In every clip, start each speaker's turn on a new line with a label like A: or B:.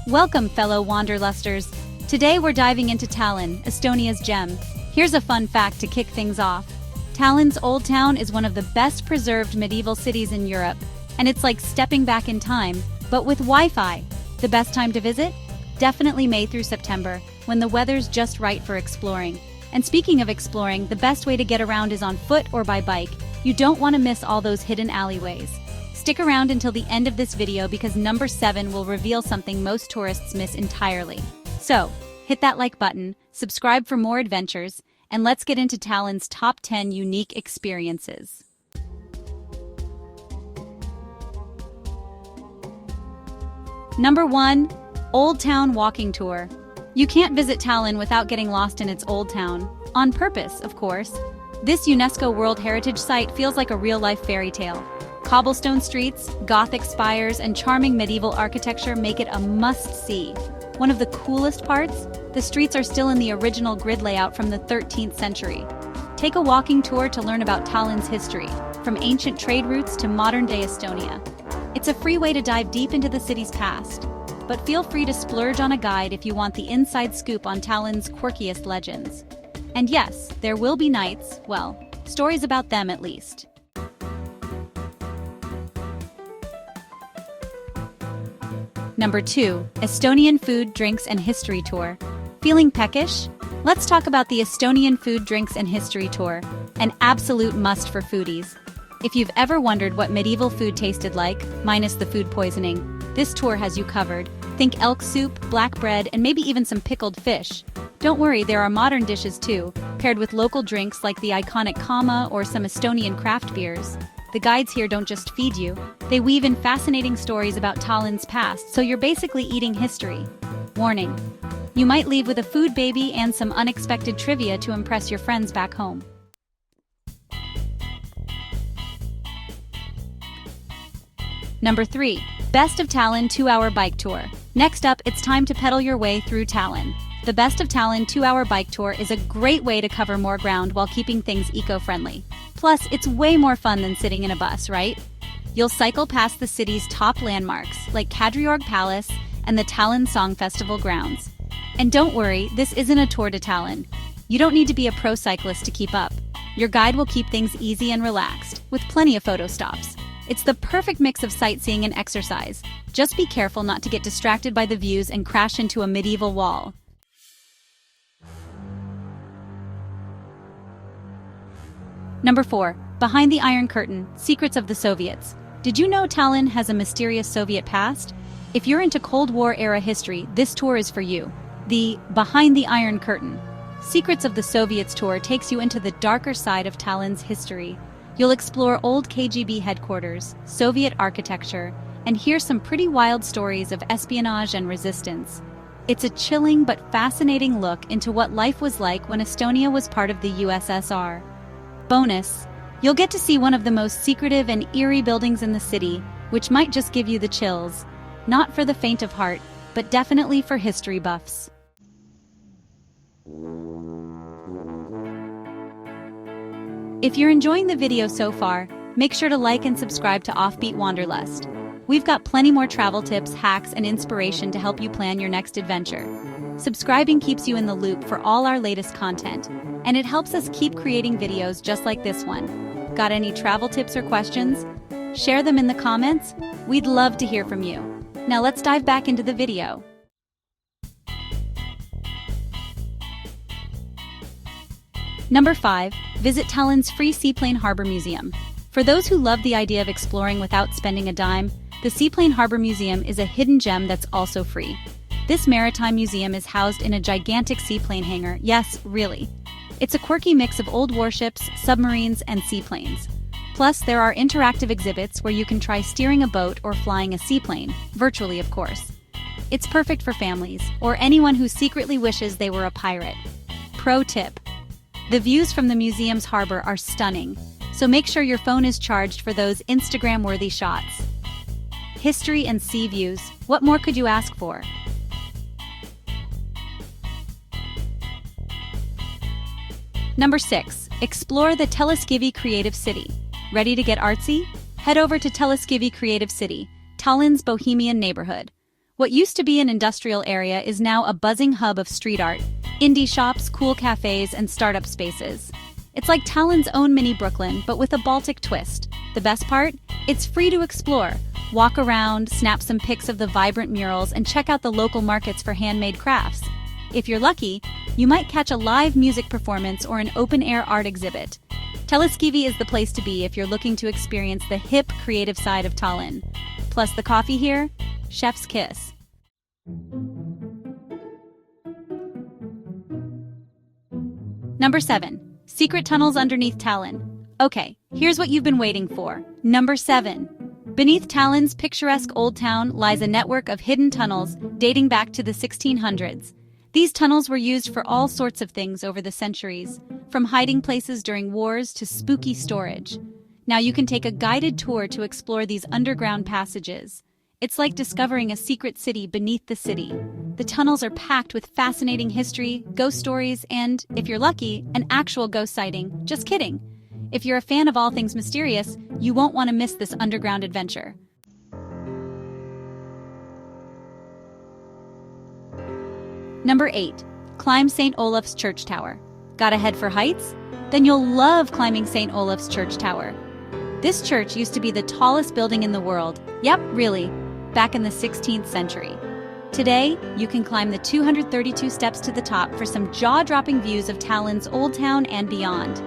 A: Welcome, fellow Wanderlusters. Today we're diving into Tallinn, Estonia's gem. Here's a fun fact to kick things off. Tallinn's Old Town is one of the best preserved medieval cities in Europe, and it's like stepping back in time, but with Wi-Fi. The best time to visit? Definitely May through September, when the weather's just right for exploring. And speaking of exploring, the best way to get around is on foot or by bike. You don't want to miss all those hidden alleyways. Stick around until the end of this video because number 7 will reveal something most tourists miss entirely. So, hit that like button, subscribe for more adventures, and let's get into Tallinn's top 10 unique experiences. Number 1. Old Town Walking Tour. You can't visit Tallinn without getting lost in its old town. On purpose, of course. This UNESCO World Heritage Site feels like a real-life fairy tale. Cobblestone streets, Gothic spires, and charming medieval architecture make it a must-see. One of the coolest parts? The streets are still in the original grid layout from the 13th century. Take a walking tour to learn about Tallinn's history, from ancient trade routes to modern-day Estonia. It's a free way to dive deep into the city's past. But feel free to splurge on a guide if you want the inside scoop on Tallinn's quirkiest legends. And yes, there will be nights, well, stories about them at least. Number 2. Estonian Food, Drinks, and History Tour. Feeling peckish? Let's talk about the Estonian Food, Drinks, and History Tour, an absolute must for foodies. If you've ever wondered what medieval food tasted like, minus the food poisoning, this tour has you covered. Think elk soup, black bread, and maybe even some pickled fish. Don't worry, there are modern dishes too, paired with local drinks like the iconic Kama or some Estonian craft beers. The guides here don't just feed you, they weave in fascinating stories about Tallinn's past, so you're basically eating history. Warning: you might leave with a food baby and some unexpected trivia to impress your friends back home. Number 3. Best of Tallinn 2-hour bike tour. Next up, it's time to pedal your way through Tallinn. The Best of Tallinn 2-hour bike tour is a great way to cover more ground while keeping things eco-friendly. Plus, it's way more fun than sitting in a bus, right? You'll cycle past the city's top landmarks, like Kadriorg Palace and the Tallinn Song Festival grounds. And don't worry, this isn't a tour to Tallinn. You don't need to be a pro cyclist to keep up. Your guide will keep things easy and relaxed, with plenty of photo stops. It's the perfect mix of sightseeing and exercise. Just be careful not to get distracted by the views and crash into a medieval wall. Number 4. Behind the Iron Curtain, Secrets of the Soviets. Did you know Tallinn has a mysterious Soviet past? If you're into Cold War-era history, this tour is for you. The Behind the Iron Curtain, Secrets of the Soviets tour takes you into the darker side of Tallinn's history. You'll explore old KGB headquarters, Soviet architecture, and hear some pretty wild stories of espionage and resistance. It's a chilling but fascinating look into what life was like when Estonia was part of the USSR. Bonus: you'll get to see one of the most secretive and eerie buildings in the city, which might just give you the chills. Not for the faint of heart, but definitely for history buffs. If you're enjoying the video so far, make sure to like and subscribe to Offbeat Wanderlust. We've got plenty more travel tips, hacks, and inspiration to help you plan your next adventure. Subscribing keeps you in the loop for all our latest content, and it helps us keep creating videos just like this one. Got any travel tips or questions? Share them in the comments. We'd love to hear from you. Now let's dive back into the video. Number 5. Visit Tallinn's free Seaplane Harbour Museum. For those who love the idea of exploring without spending a dime, the Seaplane Harbour Museum is a hidden gem that's also free. This maritime museum is housed in a gigantic seaplane hangar. Yes, really. It's a quirky mix of old warships, submarines, and seaplanes. Plus, there are interactive exhibits where you can try steering a boat or flying a seaplane, virtually of course. It's perfect for families, or anyone who secretly wishes they were a pirate. Pro tip: the views from the museum's harbor are stunning, so make sure your phone is charged for those Instagram-worthy shots. History and sea views, what more could you ask for? Number 6. Explore the Telliskivi Creative City. Ready to get artsy? Head over to Telliskivi Creative City, Tallinn's bohemian neighborhood. What used to be an industrial area is now a buzzing hub of street art, indie shops, cool cafes, and startup spaces. It's like Tallinn's own mini Brooklyn, but with a Baltic twist. The best part? It's free to explore. Walk around, snap some pics of the vibrant murals, and check out the local markets for handmade crafts. If you're lucky, you might catch a live music performance or an open-air art exhibit. Telliskivi is the place to be if you're looking to experience the hip, creative side of Tallinn. Plus the coffee here? Chef's kiss. Number 7. Secret tunnels underneath Tallinn. Okay, here's what you've been waiting for. Number 7. Beneath Tallinn's picturesque old town lies a network of hidden tunnels dating back to the 1600s. These tunnels were used for all sorts of things over the centuries, from hiding places during wars to spooky storage. Now you can take a guided tour to explore these underground passages. It's like discovering a secret city beneath the city. The tunnels are packed with fascinating history, ghost stories, and, if you're lucky, an actual ghost sighting. Just kidding. If you're a fan of all things mysterious, you won't want to miss this underground adventure. Number 8. Climb St. Olaf's Church Tower. Gotta head for heights? Then you'll love climbing St. Olaf's Church Tower. This church used to be the tallest building in the world. Yep, really. Back in the 16th century. Today, you can climb the 232 steps to the top for some jaw-dropping views of Tallinn's Old Town and beyond.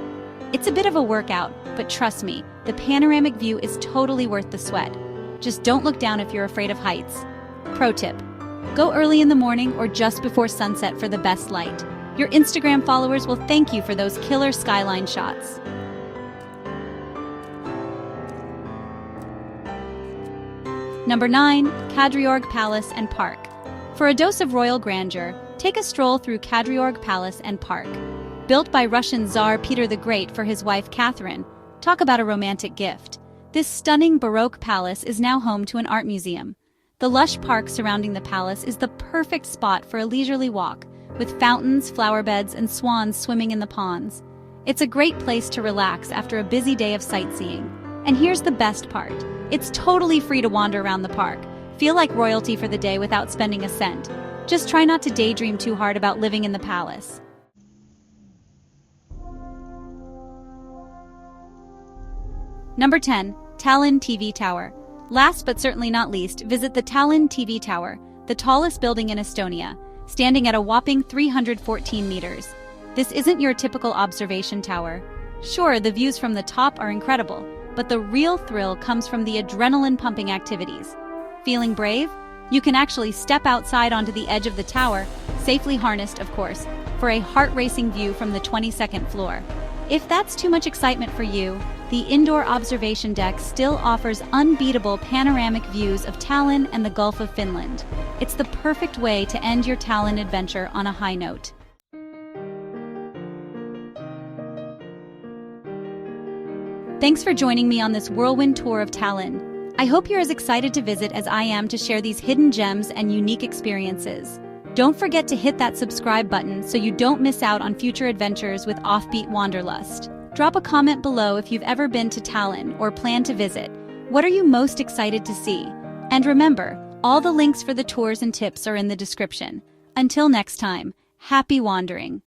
A: It's a bit of a workout, but trust me, the panoramic view is totally worth the sweat. Just don't look down if you're afraid of heights. Pro tip: go early in the morning or just before sunset for the best light. Your Instagram followers will thank you for those killer skyline shots. Number 9. Kadriorg Palace and Park. For a dose of royal grandeur, take a stroll through Kadriorg Palace and Park. Built by Russian Tsar Peter the Great for his wife Catherine, talk about a romantic gift. This stunning Baroque palace is now home to an art museum. The lush park surrounding the palace is the perfect spot for a leisurely walk, with fountains, flower beds, and swans swimming in the ponds. It's a great place to relax after a busy day of sightseeing. And here's the best part. It's totally free to wander around the park. Feel like royalty for the day without spending a cent. Just try not to daydream too hard about living in the palace. Number 10. Tallinn TV Tower. Last but certainly not least, visit the Tallinn TV Tower, the tallest building in Estonia, standing at a whopping 314 meters. This isn't your typical observation tower. Sure, the views from the top are incredible, but the real thrill comes from the adrenaline-pumping activities. Feeling brave? You can actually step outside onto the edge of the tower, safely harnessed, of course, for a heart-racing view from the 22nd floor. If that's too much excitement for you, the indoor observation deck still offers unbeatable panoramic views of Tallinn and the Gulf of Finland. It's the perfect way to end your Tallinn adventure on a high note. Thanks for joining me on this whirlwind tour of Tallinn. I hope you're as excited to visit as I am to share these hidden gems and unique experiences. Don't forget to hit that subscribe button so you don't miss out on future adventures with Offbeat Wanderlust. Drop a comment below if you've ever been to Tallinn or plan to visit. What are you most excited to see? And remember, all the links for the tours and tips are in the description. Until next time, happy wandering!